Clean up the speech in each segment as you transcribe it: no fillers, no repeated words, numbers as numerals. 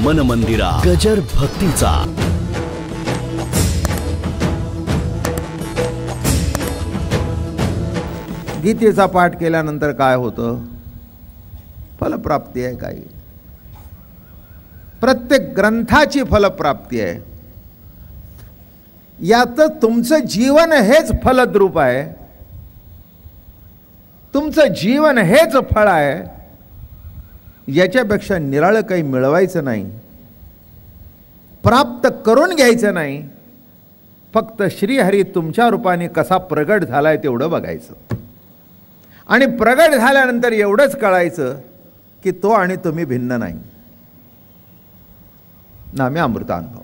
मन मंदिरा गजर भक्तीचा. गीतेचा पाठ केल्यानंतर काय होतं? फलप्राप्ती आहे. काही प्रत्येक ग्रंथाची फलप्राप्ती आहे. यात तुमचं जीवन हेच फलद्रूप आहे. तुमचं जीवन हेच फळ आहे. याच्यापेक्षा निराळं काही मिळवायचं नाही, प्राप्त करून घ्यायचं नाही. फक्त श्रीहरी तुमच्या रूपाने कसा प्रगट झालाय तेवढं बघायचं. आणि प्रगट झाल्यानंतर एवढंच कळायचं की तो आणि तुम्ही भिन्न नाही. नामे अमृतानुभव.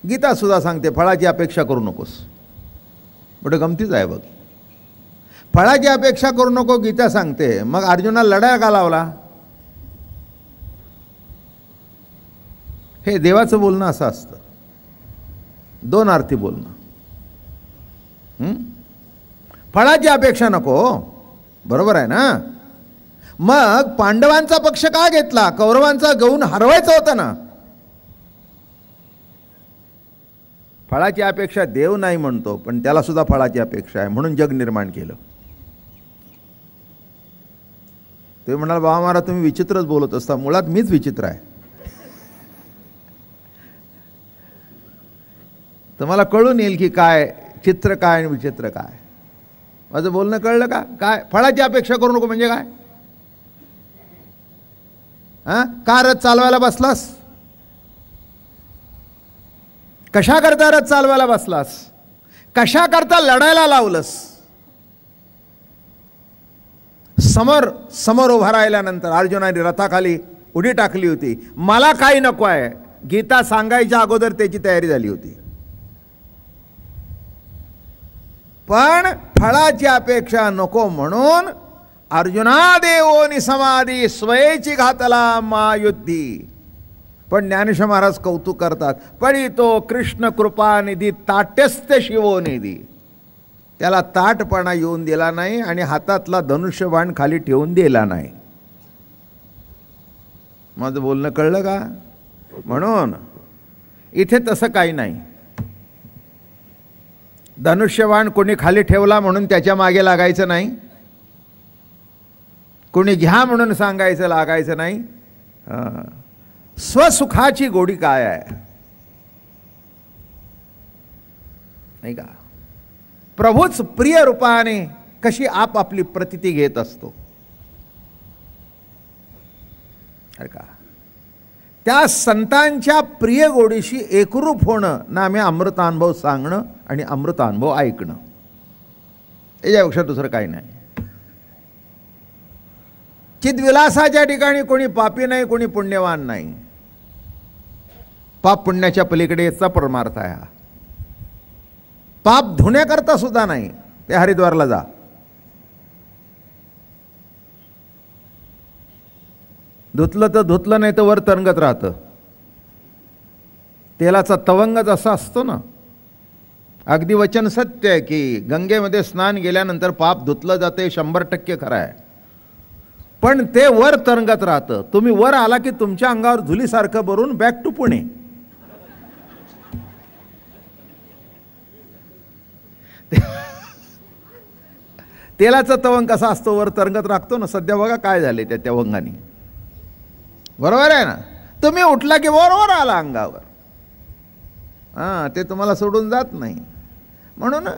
गीता सुद्धा सांगते फळाची अपेक्षा करू नकोस. मोठं गमतीच आहे बघ. फळाची अपेक्षा करू नको गीता सांगते. मग अर्जुनाला लढाया का लावला? हे देवाचं बोलणं असं असतं, दोन अर्थी बोलणं. फळाची अपेक्षा नको, बरोबर आहे ना? मग पांडवांचा पक्ष का घेतला? कौरवांचा घेऊन हरवायचं होतं ना. फळाची अपेक्षा देव नाही म्हणतो, पण त्याला सुद्धा फळाची अपेक्षा आहे, म्हणून जग निर्माण केलं. ते म्हणाल बाबा महाराज तुम्ही विचित्रच बोलत असता. मुळात मीच विचित्र आहे. तुम्हाला कळून येईल की काय चित्र काय आणि विचित्र काय. माझं बोलणं कळलं का? काय फळाची अपेक्षा करू नको म्हणजे काय? का रथ चालवायला बसलास? कशा करता रथ चालवायला बसलास? कशा करता लढायला लावलंस? समोर उभा राहिल्यानंतर अर्जुनाने रथाखाली उडी टाकली होती. मला काही नको आहे, गीता सांगायच्या अगोदर त्याची तयारी झाली होती. पण फळाची अपेक्षा नको म्हणून अर्जुना देवोनी समाधी स्वयेची घातला महायुद्धी. पण ज्ञानेश्वर महाराज कौतुक करतात. पडी तो कृष्ण कृपा निधी ताट्यस्थ शिवोनिधी. त्याला ताटपणा येऊन दिला नाही आणि हातातला धनुष्यबाण खाली ठेवून दिला नाही. माझं बोलणं कळलं का? म्हणून इथे तसं काही नाही. धनुष्यबाण कोणी खाली ठेवला म्हणून त्याच्या मागे लागायचं नाही. कोणी घ्या म्हणून सांगायचं लागायचं नाही. स्वसुखाची गोडी काय आहे नाही का? प्रभूच प्रिय रूपाने कशी आपली प्रतिती घेत असतो अरे का? त्या संतांच्या प्रिय गोडीशी एकरूप होणं नामे अमृतानुभव सांगणं आणि अमृतानुभव ऐकणं. याच्यापेक्षा दुसरं काही नाही. चिद्विलासाच्या ठिकाणी कोणी पापी नाही, कोणी पुण्यवान नाही. पाप पुण्याच्या पलीकडे याचा परमार्थ आहे हा. पाप धुण्याकरता सुद्धा नाही. ते हरिद्वारला जा, धुतलं तर धुतलं, नाही तर वर तरंगत राहतं. तेलाचा तवंगच असा असतो ना. अगदी वचन सत्य आहे की गंगेमध्ये स्नान गेल्यानंतर पाप धुतलं जाते, 100% खरं आहे. पण ते वर तरंगत राहतं. तुम्ही वर आला की तुमच्या अंगावर धुलीसारखं भरून बॅक टू पुणे. तेलाचा तवंग कसा असतो? वर तरंगत राखतो ना. सध्या बघा काय झाले त्या तवंगाने. बरोबर आहे ना? तुम्ही उठला की वर आला अंगावर. ते तुम्हाला सोडून जात नाही. म्हणून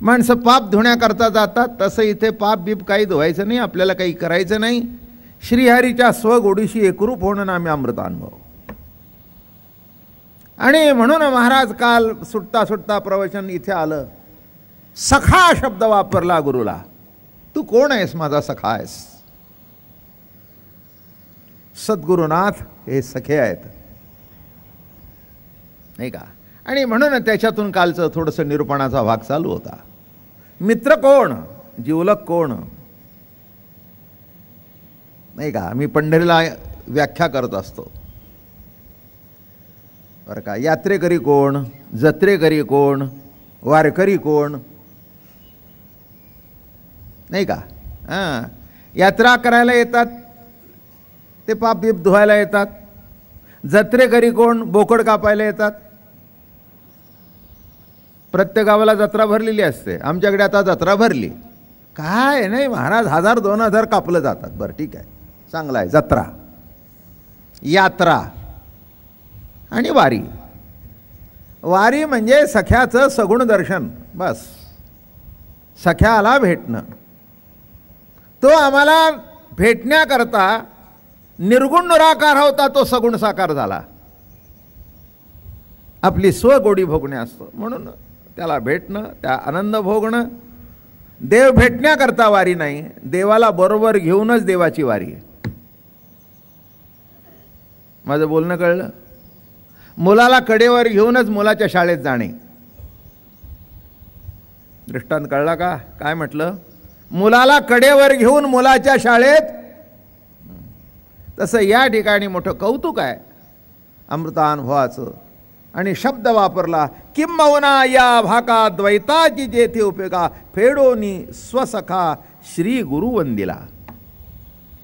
माणसं पाप धुण्याकरता जातात. तसं इथे पाप बीप काही धुवायचं नाही, आपल्याला काही करायचं नाही. श्रीहरीच्या स्वगोडीशी एकरूप होणं नामे अमृतानुभव. आणि म्हणून महाराज काल सुटता सुटता प्रवचन इथे आलं. सखा शब्द वापरला गुरुला. तू कोण आहेस? माझा सखा आहेस. सद्गुरुनाथ हे सखे आहेत नाही का? आणि म्हणून त्याच्यातून कालचं थोडंसं निरूपणाचा भाग चालू होता. मित्र कोण? जिवलक कोण नाही का? मी पंढरीला व्याख्या करत असतो बरं का. यात्रेकरी कोण? जत्रेकरी कोण? वारकरी कोण नाही का? हां, यात्रा करायला येतात, ते पाप बीप धुवायला येतात. जत्रेकरी कोण? बोकड कापायला येतात. प्रत्येक गावाला जत्रा भरलेली असते. आमच्याकडे आता जत्रा भरली. काय नाही महाराज, 1000-2000 कापलं जातात. बरं ठीक आहे, चांगलं आहे. जत्रा, यात्रा आणि वारी. वारी म्हणजे सख्याचं सगुण दर्शन. बस, सख्याला भेटणं. तो आम्हाला भेटण्याकरता निर्गुण निराकार होता, तो सगुण साकार झाला. आपली स्वगोडी भोगणे असतो म्हणून त्याला भेटणं, त्या आनंद भोगणं. देव भेटण्याकरता वारी नाही, देवाला बरोबर घेऊनच देवाची वारी आहे. माझं बोलणं कळलं? मुलाला कडेवर घेऊनच मुलाच्या शाळेत जाणे. दृष्टांत कळला का? काय म्हटलं? मुलाला कडेवर घेऊन मुलाच्या शाळेत. तसं या ठिकाणी मोठं कौतुक आहे अमृतानुभवाचं. आणि शब्द वापरला, किंबहुना या भाका द्वैताची जेथे उपयोगा, फेडोनी स्वसखा श्री गुरु वंदिला.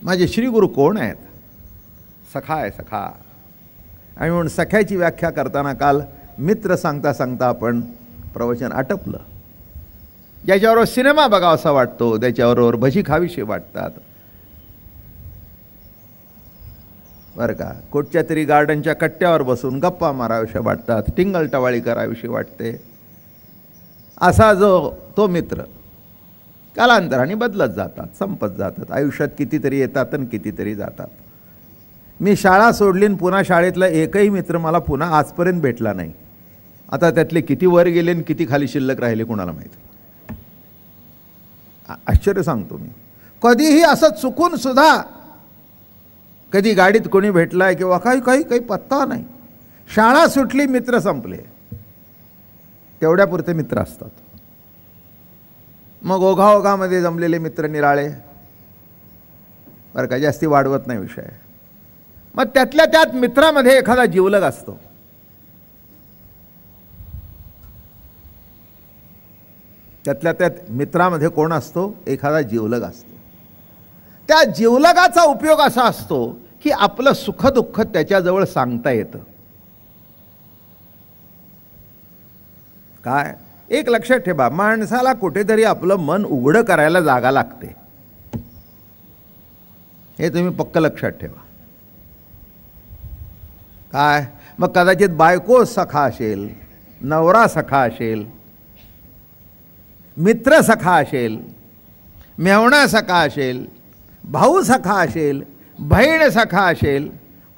माझे श्री गुरु कोण आहेत? सखा आहे, सखा. आणि म्हणून सख्याची व्याख्या करताना काल मित्र सांगता सांगता आपण प्रवचन आटपलं. ज्याच्याबरोबर सिनेमा बघावासा वाटतो, त्याच्याबरोबर भजी खावीशी वाटतात, बरं का. कुठच्या तरी गार्डनच्या कट्ट्यावर बसून गप्पा माराविषयी वाटतात, टिंगल टवाळी कराविषयी वाटते. असा तो मित्र कालांतराने बदलत जातात, संपत जातात. आयुष्यात कितीतरी येतात आणि कितीतरी जातात. मी शाळा सोडली आणि पुन्हा शाळेतला एकही मित्र मला पुन्हा आजपर्यंत भेटला नाही. आता त्यातले किती वर गेले आणि किती खाली शिल्लक राहिले कोणाला माहीत. आश्चर्य सांगतो मी. कधीही असं चुकून सुद्धा कधी गाडीत कोणी भेटलाय किंवा काही पत्ता नाही. शाळा सुटली, मित्र संपले. तेवढ्यापुरते मित्र असतात. मग ओघाओघामध्ये जमलेले मित्र निराळे, बरं का, जास्ती वाढवत नाही विषय. मग त्यातल्या त्यात मित्रामध्ये एखादा जिवलग असतो. त्यातल्या त्यात मित्रामध्ये कोण असतो? एखादा जिवलग असतो. त्या जिवलगाचा उपयोग असा असतो की आपलं सुखदुःख त्याच्याजवळ सांगता येतं. काय? एक लक्षात ठेवा, माणसाला कुठेतरी आपलं मन उघडं करायला जागा लागते. हे तुम्ही पक्क लक्षात ठेवा. काय? मग कदाचित बायको सखा असेल, नवरा सखा असेल, मित्र सखा असेल, मेवणा सखा असेल, भाऊ सखा असेल, बहीण सखा असेल,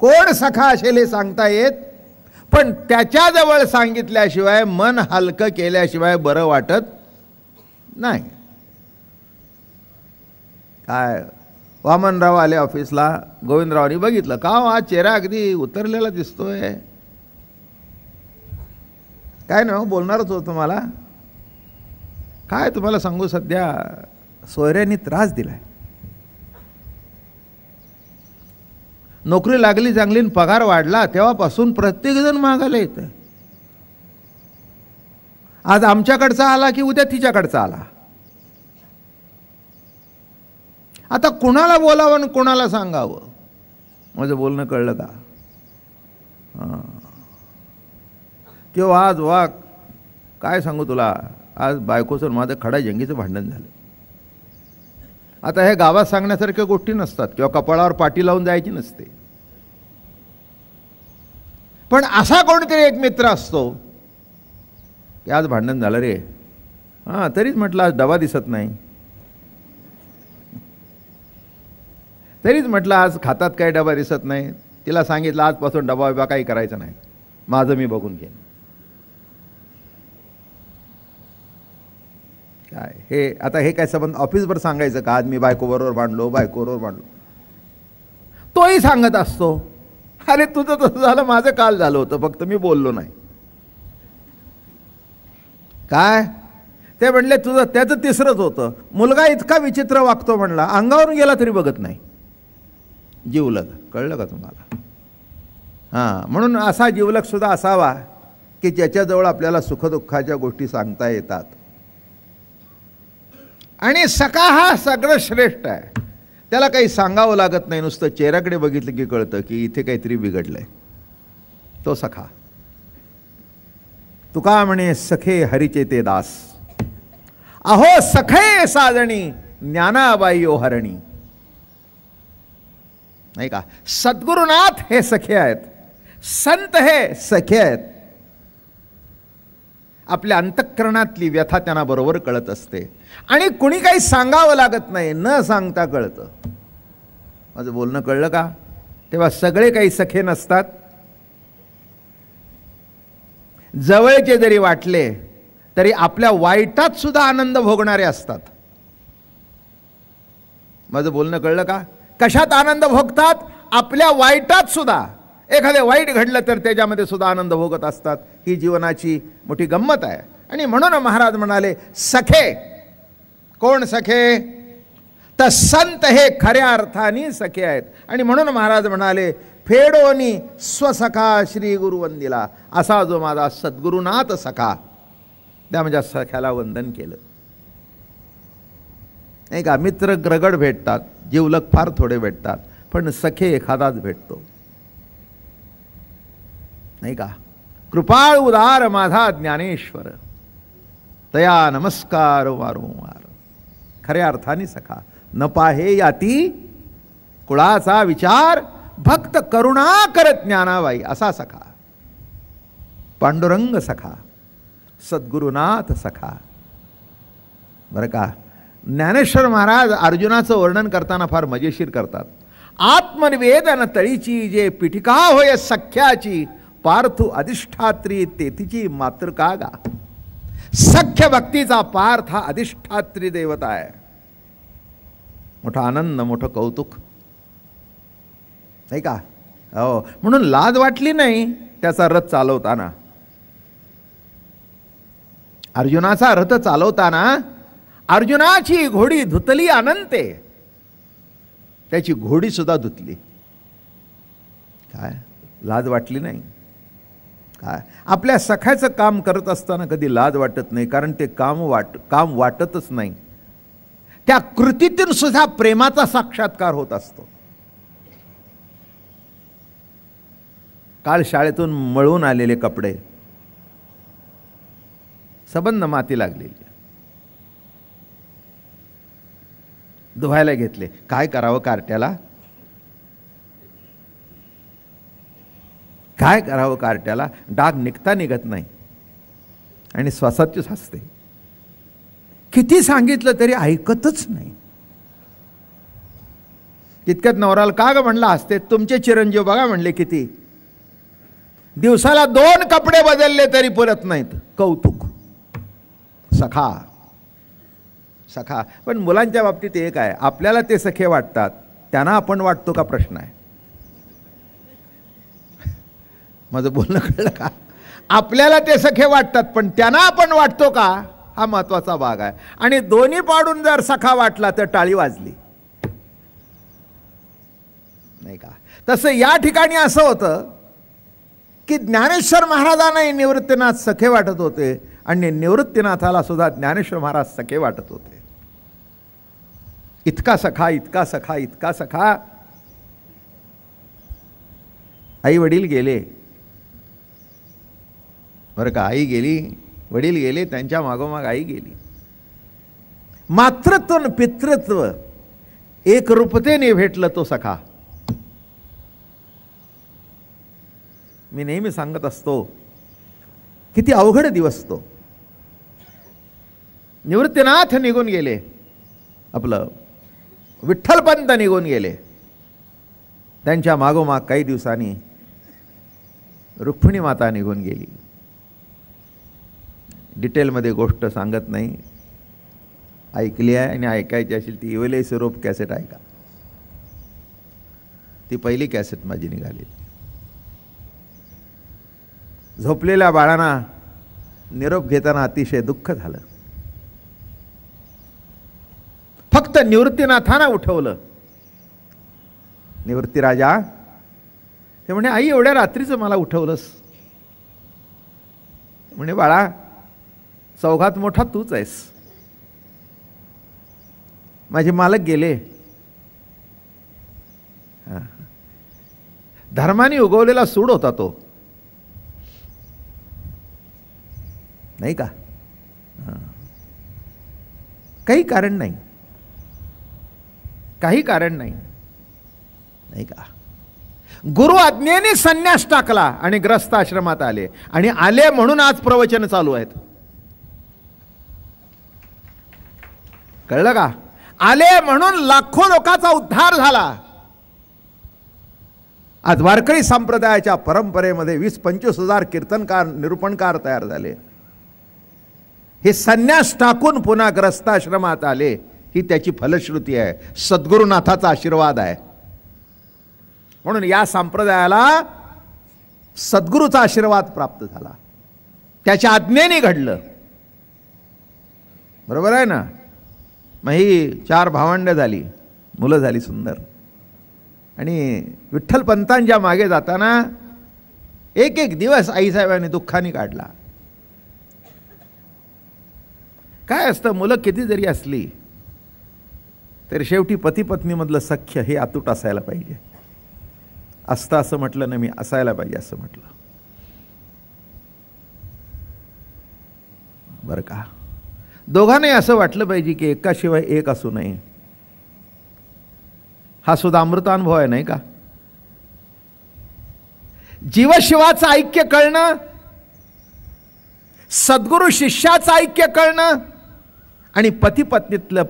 कोण सखा असेल हे सांगता येत. पण त्याच्याजवळ सांगितल्याशिवाय, मन हलकं केल्याशिवाय बरं वाटत नाही. काय? वामनराव आले ऑफिसला. गोविंदरावांनी बघितलं, का हा चेहरा अगदी उतरलेला दिसतोय. काय नाही बोलणारच होतं मला. काय तुम्हाला सांगू, सध्या सोयऱ्यांनी त्रास दिलाय. नोकरी लागली चांगली, पगार वाढला, तेव्हापासून प्रत्येकजण मागायला येतं. आज आमच्याकडचा आला की उद्या तिच्याकडचा आला. आता कुणाला बोलावं आणि कुणाला सांगावं? माझं बोलणं कळलं का? हां. किंवा आज वा काय सांगू तुला, आज बायकोचं माझं खडा जंगीचं भांडण झालं. आता हे गावात सांगण्यासारख्या गोष्टी नसतात किंवा कपाळावर पाटी लावून जायची नसते. पण असा कोणतरी एक मित्र असतो की आज भांडण झालं रे. हां, तरीच म्हटलं आज डबा दिसत नाही, तरीच म्हटलं आज खातात काय डबा दिसत नाही. तिला सांगितलं आजपासून डबा बिबा काही करायचं नाही, माझं मी बघून घेईन. काय हे आता हे काय संबंध ऑफिसवर सांगायचं का आज मी बायकोबरोबर भांडलो. तोही सांगत असतो, अरे तुझं तसं झालं, माझं काल झालं होतं, फक्त मी बोललो नाही. काय ते म्हणले तुझं, त्याचं तिसरंच होतं. मुलगा इतका विचित्र वागतो म्हणला, अंगावरून गेला तरी बघत नाही. जिवलग. कळलं का तुम्हाला? हां, म्हणून असा जिवलग सुद्धा असावा की ज्याच्याजवळ आपल्याला सुखदुःखाच्या गोष्टी सांगता येतात. आणि सखा हा सगळं श्रेष्ठ आहे. त्याला काही सांगावं लागत नाही, नुसतं चेहऱ्याकडे बघितलं की कळतं की इथे काहीतरी बिघडलंय. तो सखा. तुका म्हणे सखे हरीचे ते दास, अहो सखे साजणी ज्ञानाबाई ओहरणी. नाही का? सद्गुरुनाथ हे सखे आहेत, संत हे सखे आहेत. आपल्या अंतःकरणातली व्यथा त्यांना बरोबर कळत असते आणि कुणी काही सांगावं लागत नाही, न सांगता कळतं. माझं बोलणं कळलं का? तेव्हा सगळे काही सखे नसतात. जवळचे जरी वाटले तरी आपल्या वाईटात सुद्धा आनंद भोगणारे असतात. माझं बोलणं कळलं का? कशात आनंद भोगतात? आपल्या वाईटात सुद्धा. एखादे वाईट घडलं तर त्याच्यामध्ये सुद्धा आनंद भोगत असतात. ही जीवनाची मोठी गंमत आहे. आणि म्हणून महाराज म्हणाले सखे. कोण सखे? तर संत हे खऱ्या अर्थाने सखे आहेत. आणि म्हणून महाराज म्हणाले फेडोनी स्वसखा श्री गुरुवंदिला. असा जो माझा सद्गुरुनाथ सखा, त्या माझ्या सख्याला वंदन केलं. नाही का? मित्र ग्रगड भेटतात, जीवलग फार थोडे भेटतात, पण सखे एखादाच भेटतो. नाही का? कृपाळ उदार माझा ज्ञानेश्वर, तया नमस्कार वारंवार. खऱ्या अर्थाने सखा. न पाहे याती कुळाचा विचार, भक्त करुणा करत ज्ञानाबाई. असा सखा. पांडुरंग सखा, सद्गुरुनाथ सखा. बरं का? ज्ञानेश्वर महाराज अर्जुनाचं वर्णन करताना फार मजेशीर करतात. आत्मनिवेदन तळीची जे पिटिका होय सख्याची, पार्थू अधिष्ठात्री तेथीची मातृका गा. सख्य भक्तीचा पार्थ हा अधिष्ठात्री देवता आहे. मोठा आनंद, मोठं कौतुक. नाही का? हो. म्हणून लाज वाटली नाही त्याचा रथ चालवताना. अर्जुनाचा रथ चालवताना अर्जुनाची घोडी धुतली अनंते, त्याची घोडी सुद्धा धुतली. काय लाज वाटली नाही? काय आपल्या सख्याचं काम करत असताना कधी लाज वाटत नाही, कारण ते काम वाटतच नाही. त्या कृतीतून सुद्धा प्रेमाचा साक्षात्कार होत असतो. काल शाळेतून मळून आलेले कपडे सबंध माती लागलेली, धुवायला घेतले. काय करावं कार्ट्याला? काय करावं कार्ट्याला? डाग निघता निघत नाही आणि श्वासाचीच हसते. किती सांगितलं तरी ऐकतच नाही. तितक्यात नवराला का ग म्हणला हसते? तुमचे चिरंजीव बघा म्हणले किती दिवसाला 2 कपडे बदलले तरी पुरत नाहीत. कौतुक. सखा. सखा. पण मुलांच्या बाबतीत एक आहे, आपल्याला ते सखे वाटतात, त्यांना आपण वाटतो का प्रश्न आहे. माझं बोलणं कळलं का? आपल्याला ते सखे वाटतात पण त्यांना आपण वाटतो का, हा महत्वाचा भाग आहे. आणि दोन्ही पाडून जर सखा वाटला तर टाळी वाजली. नाही का? तसं या ठिकाणी असं होतं की ज्ञानेश्वर महाराजांनाही निवृत्तीनाथ सखे वाटत होते आणि निवृत्तीनाथाला सुद्धा ज्ञानेश्वर महाराज सखे वाटत होते. इतका सखा, इतका सखा, इतका सखा. आई वडील गेले बरं का? आई गेली, वडील गेले, त्यांच्या मागोमाग आई गेली. मातृत्व पितृत्व एक रूपतेने भेटलं तो सखा. मी नेहमी सांगत असतो किती अवघड दिवस तो. निवृत्तीनाथ निघून गेले, आपलं विठ्ठलपंत निघून गेले. त्यांच्या मागोमाग काही दिवसांनी रुक्मिणी माता निघून गेली. डिटेलमध्ये गोष्ट सांगत नाही, ऐकली आहे आणि ऐकायची असेल ती इवले स्वरूप कॅसेट ऐका. ती पहिली कॅसेट माझी निघाली. झोपलेल्या बाळांना निरोप घेताना अतिशय दुःख झालं. फक्त निवृत्तीनाथांना उठवलं. निवृत्ती राजा ते म्हणे, आई एवढ्या रात्रीचं मला उठवलंस? म्हणे, बाळा चौघात मोठा तूच आहेस. माझे मालक गेले. धर्माने उगवलेला सूड होता तो, नाही का? काही कारण नाही, काही कारण नाही, नाही का? गुरु आज्ञेने संन्यास टाकला आणि ग्रस्त आश्रमात आले, आणि आले म्हणून आज प्रवचन चालू आहेत. कळलं का? आले म्हणून लाखो लोकांचा उद्धार झाला. आज वारकरी संप्रदायाच्या परंपरेमध्ये 20-25 हजार कीर्तनकार, निरूपणकार तयार झाले. हे संन्यास टाकून पुन्हा ग्रस्ताश्रमात आले, ही त्याची फलश्रुती आहे, सद्गुरुनाथाचा आशीर्वाद आहे. म्हणून या संप्रदायाला सद्गुरूचा आशीर्वाद प्राप्त झाला, त्याच्या आज्ञेने घडलं. बरोबर आहे ना? मग ही 4 भावंड झाली, मुलं झाली सुंदर, आणि विठ्ठल पंतांच्या मागे जाताना एक एक दिवस आईसाहेबांनी दुःखाने काढला. काय असतं, मुलं किती जरी असली तरी शेवटी पती पत्नीमधलं सख्य हे अतूट असायला पाहिजे. असतं असं म्हटलं ना मी, असायला पाहिजे असं म्हटलं, बरं का? दोघांनाही असं वाटलं पाहिजे की एकाशिवाय एक असू नये. हा सुद्धा अमृतानुभव आहे, नाही का? जीवशिवाचं ऐक्य कळणं, सद्गुरु शिष्याचं ऐक्य कळणं, आणि पती पत्नीतलं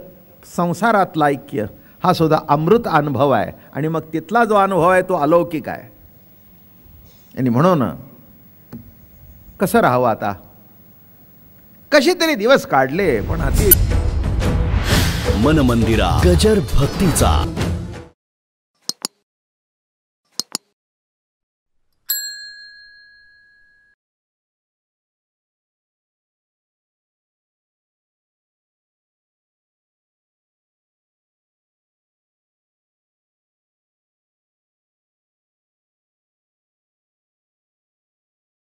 संसारातलं ऐक्य, हा सुद्धा अमृत अनुभव आहे. आणि मग तिथला जो अनुभव आहे तो अलौकिक आहे. आणि म्हणून कसं राहावं आता? कसे तरी दिवस काढले, पण अति मन मंदिरा गजर भक्तीचा